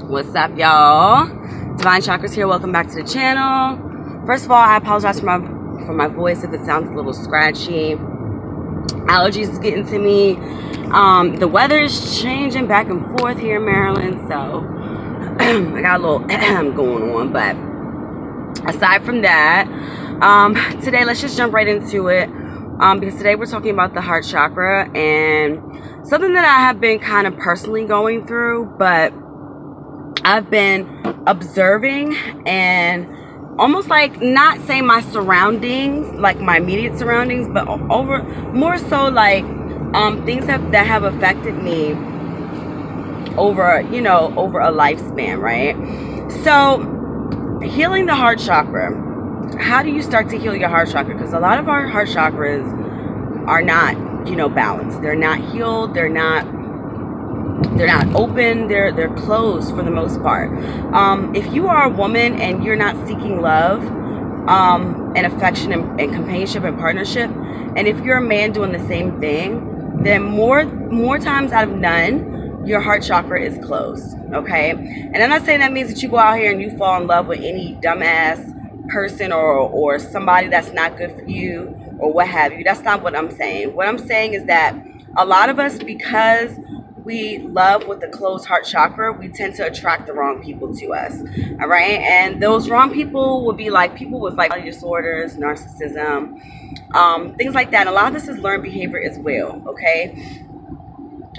What's up, y'all? Divine Chakras here. Welcome back to the channel. First of all, I apologize for my voice if it sounds a little scratchy. Allergies is getting to me. The weather is changing back and forth here in Maryland, so I got a little going on. But aside from that, today let's just jump right into it. Because today we're talking about the heart chakra and something that I have been kind of personally going through, but I've been observing and almost like not saying my surroundings, like my immediate surroundings, but more so like things that have affected me over, over a lifespan, right? So healing the heart chakra. How do you start to heal your heart chakra? Because a lot of our heart chakras are not, balanced. They're not healed. They're not open. They're closed for the most part. If you are a woman and you're not seeking love and affection and companionship and partnership, and if you're a man doing the same thing, then more times out of none, your heart chakra is closed. Okay, and I'm not saying that means that you go out here and you fall in love with any dumbass person or somebody that's not good for you or what have you. That's not what I'm saying. What I'm saying is that a lot of us, because we love with the closed heart chakra, we tend to attract the wrong people to us. All right, and those wrong people will be like people with like disorders, narcissism, things like that. And a lot of this is learned behavior as well. Okay,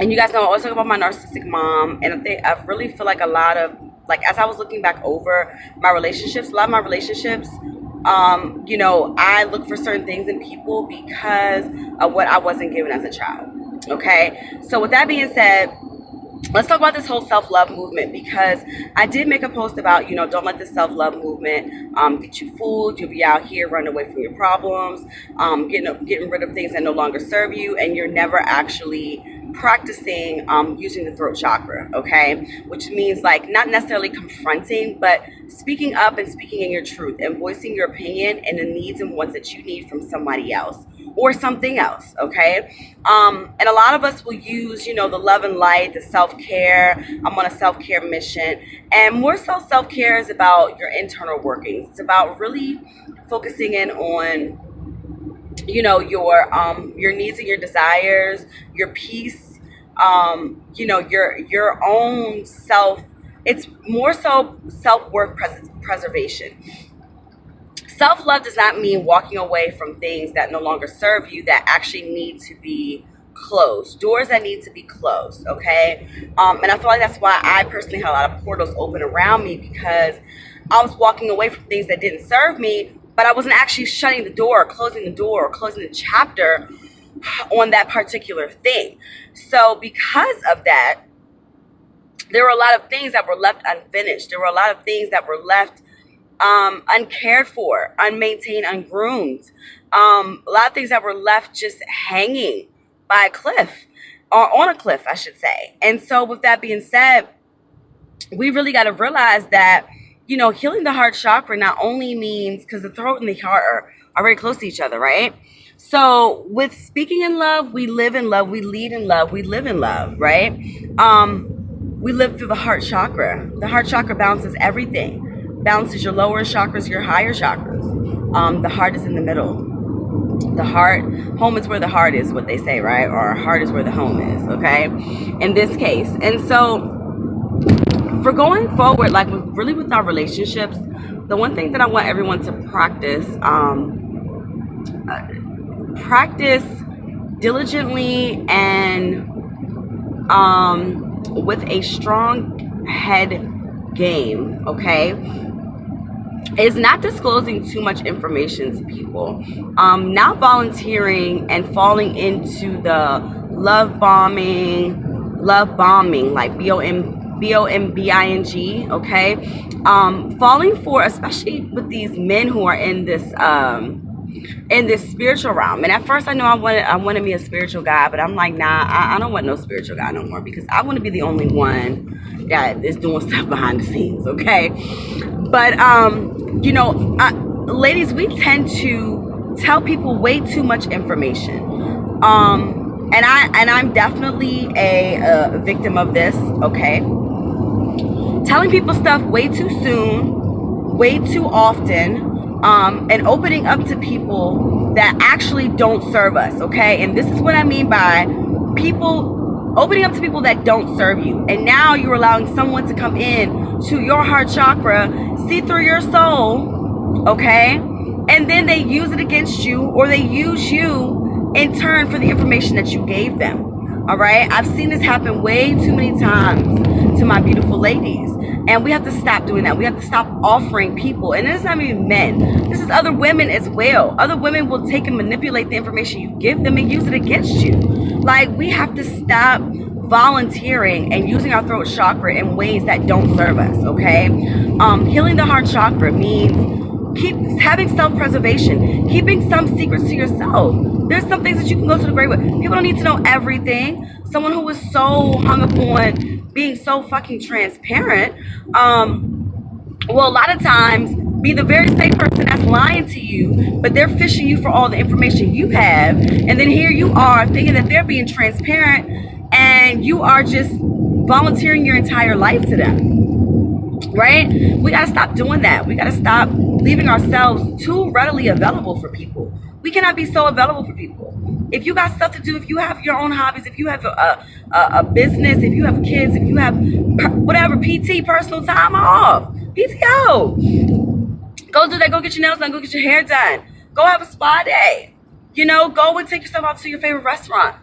and you guys know I always talk about my narcissistic mom, and I really feel like a lot of, like, as I was looking back over my relationships, a lot of my relationships, I look for certain things in people because of what I wasn't given as a child. Okay, so with that being said, let's talk about this whole self-love movement, because I did make a post about, don't let this self-love movement get you fooled. You'll be out here running away from your problems, getting rid of things that no longer serve you, and you're never actually practicing using the throat chakra. Okay, which means like not necessarily confronting, but speaking up and speaking in your truth and voicing your opinion and the needs and wants that you need from somebody else or something else. Okay, and a lot of us will use, the love and light, the self-care. I'm on a self-care mission, and more so self-care is about your internal workings. It's about really focusing in on your needs and your desires, your peace, your own self. It's more so self-worth preservation. Self-love does not mean walking away from things that no longer serve you, that actually need to be closed, doors that need to be closed. Okay, and I feel like that's why I personally had a lot of portals open around me, because I was walking away from things that didn't serve me, but I wasn't actually shutting the door or closing the chapter on that particular thing. So because of that, there were a lot of things that were left unfinished. There were a lot of things that were left uncared for, unmaintained, ungroomed. A lot of things that were left just hanging by a cliff, or on a cliff, I should say. And so with that being said, we really got to realize that, healing the heart chakra not only means, because the throat and the heart are very close to each other, right? So with speaking in love, we live in love, we lead in love, we live in love, right? We live through the heart chakra. The heart chakra balances everything. Balances your lower chakras, your higher chakras. The heart is in the middle. The heart, home is where the heart is, what they say, right? Or heart is where the home is, okay? In this case. And so for going forward, like with our relationships, the one thing that I want everyone to practice diligently and with a strong head game, okay, is not disclosing too much information to people, not volunteering and falling into the love bombing, like bombing, okay, falling for, especially with these men who are in this spiritual realm. And at first I know I wanted me a spiritual guy, but I'm like, nah, I don't want no spiritual guy no more, because I want to be the only one that is doing stuff behind the scenes, okay? But ladies, we tend to tell people way too much information. I'm definitely a victim of this, okay? Telling people stuff way too soon, way too often, and opening up to people that actually don't serve us, okay? And this is what I mean by people opening up to people that don't serve you. And now you're allowing someone to come in to your heart chakra, see through your soul, okay? And then they use it against you, or they use you in turn for the information that you gave them. All right, I've seen this happen way too many times to my beautiful ladies, and we have to stop doing that. We have to stop offering people, and it's not even men, this is other women as well. Other women will take and manipulate the information you give them and use it against you. Like, we have to stop volunteering and using our throat chakra in ways that don't serve us, okay? Healing the heart chakra means having self-preservation, keeping some secrets to yourself. There's some things that you can go to the grave with. People don't need to know everything. Someone who is so hung up on being so fucking transparent, will a lot of times be the very same person that's lying to you, but they're fishing you for all the information you have, and then here you are thinking that they're being transparent, and you are just volunteering your entire life to them. Right? We got to stop doing that. We got to stop leaving ourselves too readily available for people. We cannot be so available for people. If you got stuff to do, if you have your own hobbies, if you have a business, if you have kids, if you have whatever, PT, personal time off, PTO, go do that. Go get your nails done. Go get your hair done. Go have a spa day. You know, go and take yourself out to your favorite restaurant.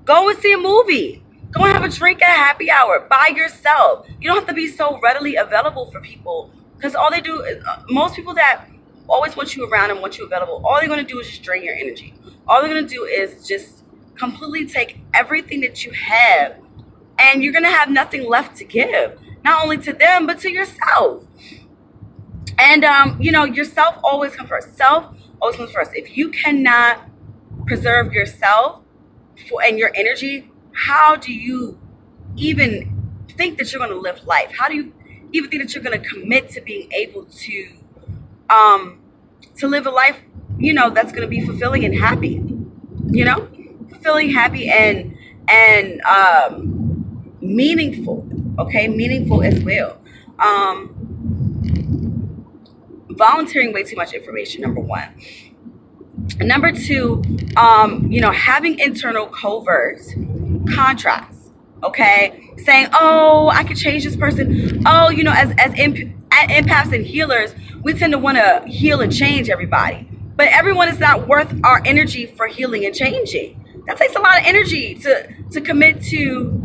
Go and see a movie. Go and have a drink at a happy hour by yourself. You don't have to be so readily available for people, because all they do is, most people that always want you around and want you available, all they're going to do is just drain your energy. All they're going to do is just completely take everything that you have, and you're going to have nothing left to give, not only to them, but to yourself. And, yourself always comes first. Self always comes first. If you cannot preserve yourself and your energy, how do you even think that you're going to live life? How do you even think that you're going to commit to being able to live a life, that's going to be fulfilling and happy, fulfilling, happy, and meaningful, okay? Meaningful as well. Volunteering way too much information, number one. Number two, having internal covert contracts, okay? Saying, oh, I could change this person. Oh, as empaths and healers, we tend to want to heal and change everybody. But everyone is not worth our energy for healing and changing. That takes a lot of energy to commit to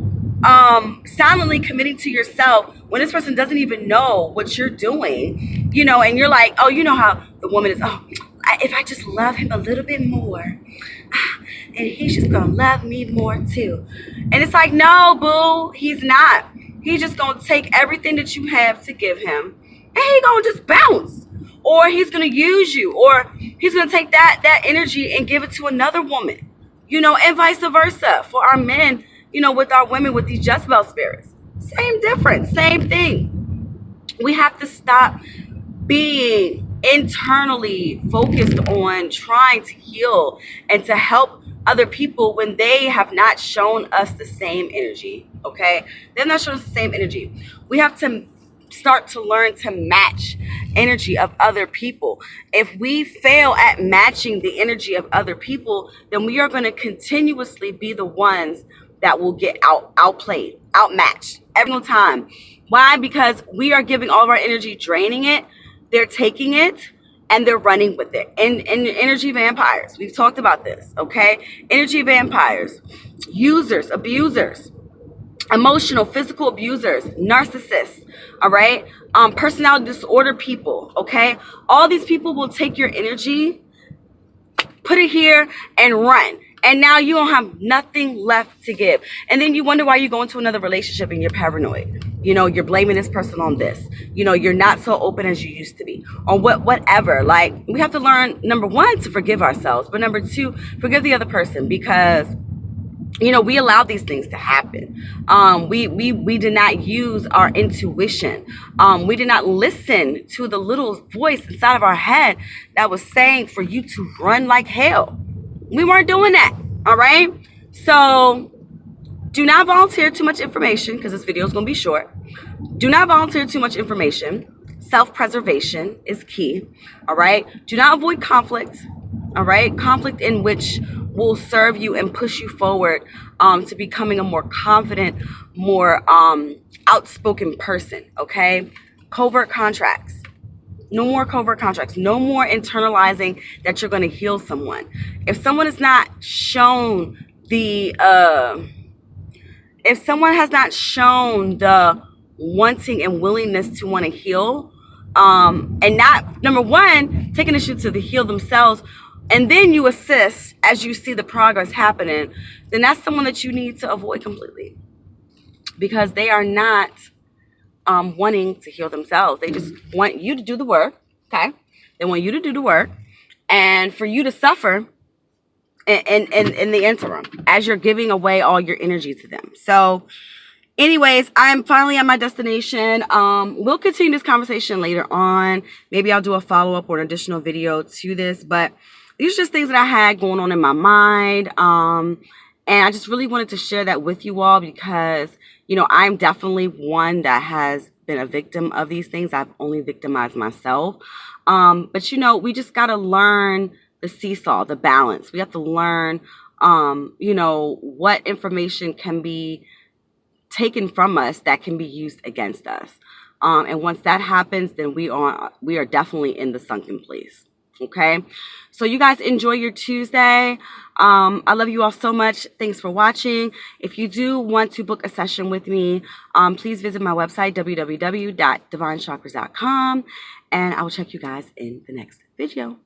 silently committing to yourself when this person doesn't even know what you're doing, and you're like, oh, you know how the woman is, oh, if I just love him a little bit more, and he's just gonna love me more too. And it's like, no, boo, he's not. He's just gonna take everything that you have to give him, and he's gonna just bounce. Or he's gonna use you, or he's gonna take that energy and give it to another woman, and vice versa. For our men, with our women, with these Jezebel spirits, same difference, same thing. We have to stop being internally focused on trying to heal and to help other people when they have not shown us the same energy, okay? They've not shown us the same energy. We have to start to learn to match energy of other people. If we fail at matching the energy of other people, then we are going to continuously be the ones that will get outplayed, outmatched every single time. Why? Because we are giving all of our energy, draining it. They're taking it and they're running with it. And energy vampires, we've talked about this, okay? Energy vampires, users, abusers, emotional, physical abusers, narcissists, all right? Personality disorder people, okay? All these people will take your energy, put it here, and run. And now you don't have nothing left to give. And then you wonder why you go into another relationship and you're paranoid. You're blaming this person on this. You're not so open as you used to be. Or whatever. Like, we have to learn, number one, to forgive ourselves. But number two, forgive the other person, because we allow these things to happen. We did not use our intuition. We did not listen to the little voice inside of our head that was saying for you to run like hell. We weren't doing that. All right. So do not volunteer too much information because this video is going to be short. Do not volunteer too much information. Self-preservation is key. All right. Do not avoid conflict. All right. Conflict in which will serve you and push you forward to becoming a more confident, more outspoken person. Okay. Covert contracts. No more covert contracts. No more internalizing that you're going to heal someone. If someone is not shown the if someone has not shown the wanting and willingness to want to heal, and not, number one, taking issue to the heal themselves, and then you assist as you see the progress happening, then that's someone that you need to avoid completely, because they are not wanting to heal themselves. They just want you to do the work. Okay, they want you to do the work, and for you to suffer in the interim as you're giving away all your energy to them. So anyways, I'm finally at my destination. We'll continue this conversation later on. Maybe I'll do a follow-up or an additional video to this, but these are just things that I had going on in my mind. And I just really wanted to share that with you all because, you know, I'm definitely one that has been a victim of these things. I've only victimized myself. But, you know, we just got to learn the seesaw, the balance. We have to learn, you know, what information can be taken from us that can be used against us. And once that happens, then we are definitely in the sunken place. Okay. So you guys enjoy your Tuesday. I love you all so much. Thanks for watching. If you do want to book a session with me, please visit my website, www.divinechakras.com, and I will check you guys in the next video.